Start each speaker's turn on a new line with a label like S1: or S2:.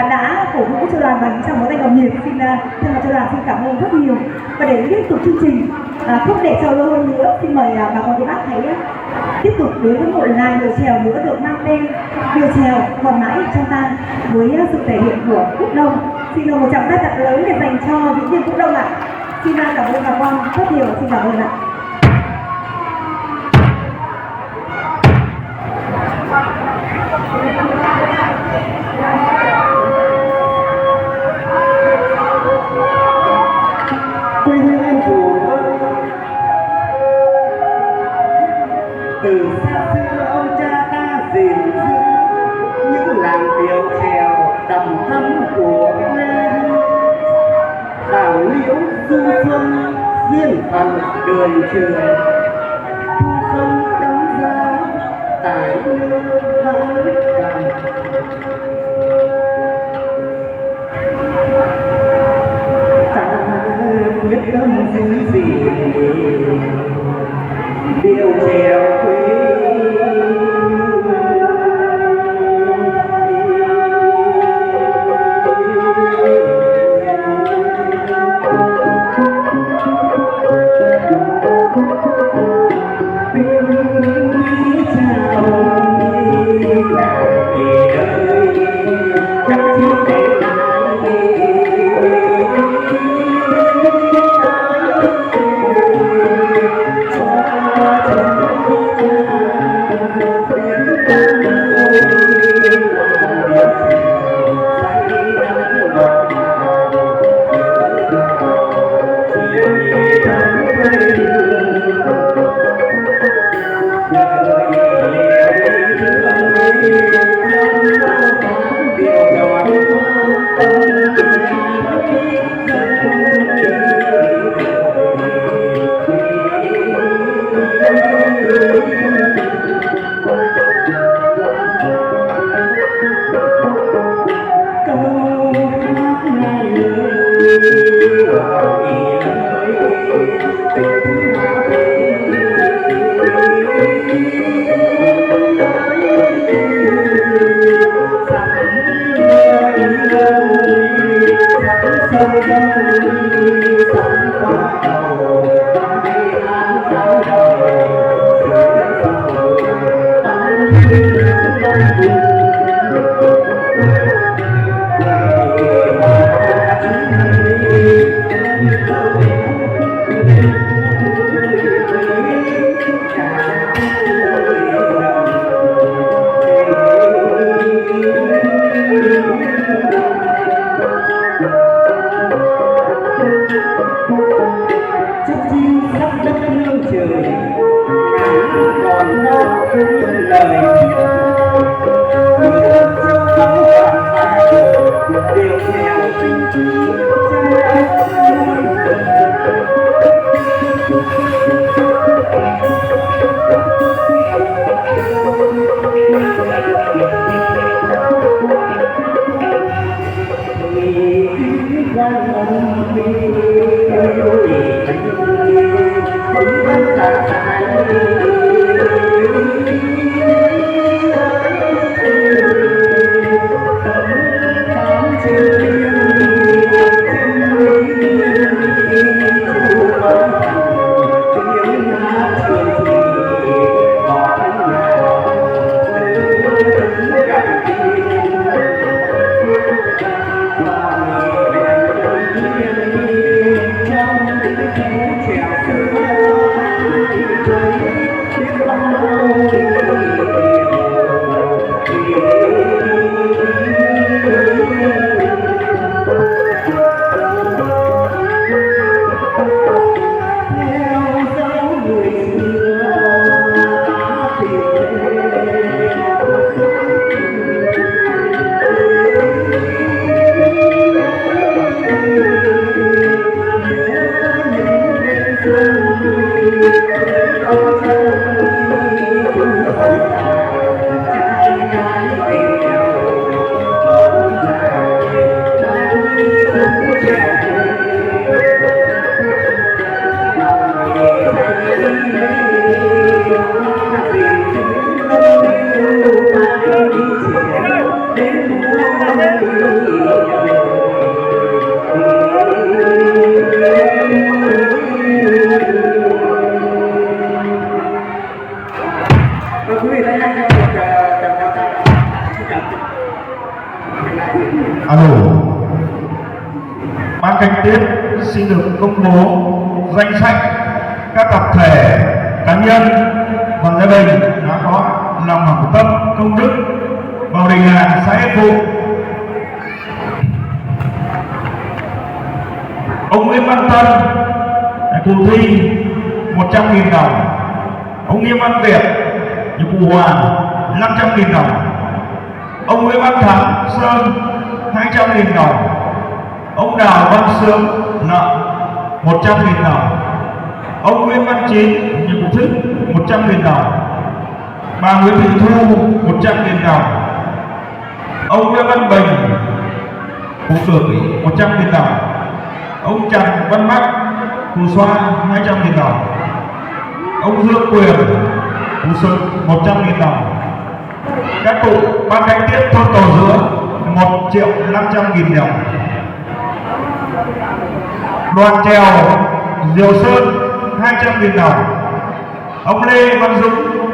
S1: đã cổ vũ cho đoàn mình trong một tay đồng nhiệt. Xin thay mặt cho đoàn xin cảm ơn rất nhiều. Và để tiếp tục chương trình, không để chờ lâu hơn nữa, xin mời bà con cô bác hãy tiếp tục với một làn điệu chèo nữa được mang tên điệu chèo còn mãi trong ta với sự thể hiện của Quốc Đông. Xin một tràng tay thật lớn để dành cho diễn viên Quốc Đông ạ. Xin cảm ơn bà con rất nhiều, xin cảm ơn ạ.
S2: quê hương em phủ từ xa xưa ông cha ta gìn giữ những làn điệu chèo đầm thắm của quê hương. Đào liễu du xuân duyên phận đường trường, thu xuân cắm giá tại nơi vắng cằn. Quyết tâm giữ gìn điệu chèo quê. quý vị đã nhanh cho một tràng pháo tay.
S3: Alo, ban canh tiết xin được công bố danh sách các tập thể, cá nhân và gia đình đã có lòng hảo tâm, công đức vào đình làng xã Hiệp Phụng. Ông Nguyễn Văn Tân, cuộc thi 100.000 đồng. Ông Nghiêm Văn Việt, cụ Hoàng 500.000 đồng. Ông Nguyễn Văn Thắng Sơn 200.000 đồng. Ông Đào Văn Sướng nợ 100.000 đồng. Ông Nguyễn Văn Chín, cụ Thức 100.000 đồng. Bà Nguyễn Thị Thu 100.000 đồng. Ông Nguyễn Văn Bình, cụ Tưởng 100.000 đồng. Ông Trần Văn Bắc, cụ Xoa 200.000 đồng. Ông Dương Quyền, cụ Sực 100.000 đồng. Các cụ ban canh tiết thôn Cầu Giữa 1.500.000 đồng. Đoàn trèo Diều Sơn 200.000 đồng. Ông Lê Văn Dũng